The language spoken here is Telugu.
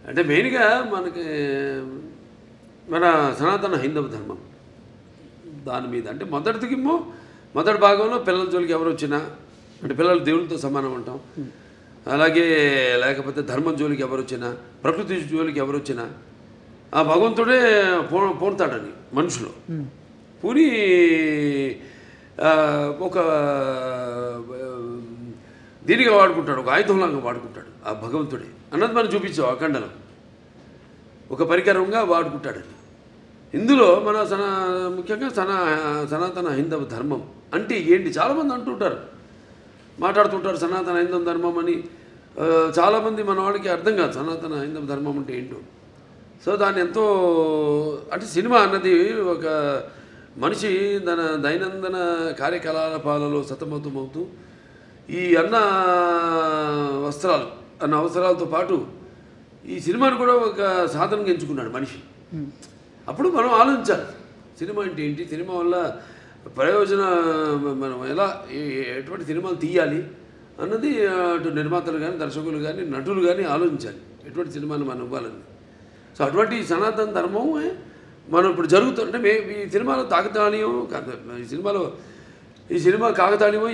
అంటే మెయిన్గా మనకి మన సనాతన హైందవ ధర్మం దాని మీద అంటే మొదటి భాగంలో పిల్లల జోలికి ఎవరు వచ్చినా అంటే పిల్లలు దేవునితో సమానం అంటాం. అలాగే లేకపోతే ధర్మం జోలికి ఎవరు వచ్చినా, ప్రకృతి జోలికి ఎవరు వచ్చినా ఆ భగవంతుడే పోతాడని మనుషులు పూని ఒక దీనిగా వాడుకుంటాడు, ఒక ఆయుధంలాగా వాడుకుంటాడు ఆ భగవంతుడే అన్నది మనం చూపించాం అఖండలో ఒక పరికరంగా వాడుకుంటాడని. ఇందులో మన ముఖ్యంగా సనాతన హైందవ ధర్మం అంటే ఏంటి చాలామంది అంటుంటారు, మాట్లాడుతుంటారు సనాతన హైందవ ధర్మం అని. చాలామంది మన వాళ్ళకి అర్థం కాదు సనాతన హైందవ ధర్మం అంటే ఏంటో. సో దాన్ని ఎంతో అంటే సినిమా అన్నది ఒక మనిషి తన దైనందిన కార్యకలాపాలలో సతమతమవుతూ ఈ అన్న అవసరాలతో పాటు ఈ సినిమాను కూడా ఒక సాధనంగా ఎంచుకున్నాడు మనిషి. అప్పుడు మనం ఆలోచించాలి సినిమా అంటే ఏంటి, సినిమా వల్ల మనం ఎలా ఎటువంటి సినిమాలు తీయాలి అన్నది అటు నిర్మాతలు కానీ దర్శకులు కానీ నటులు కానీ ఆలోచించాలి ఎటువంటి సినిమాలు మనం ఇవ్వాలని. సో అటువంటి సనాతన ధర్మం మనం ఇప్పుడు జరుగుతుంటే ఈ సినిమాలో కాకతాళీయం ఈ సినిమా కాకతాళీయం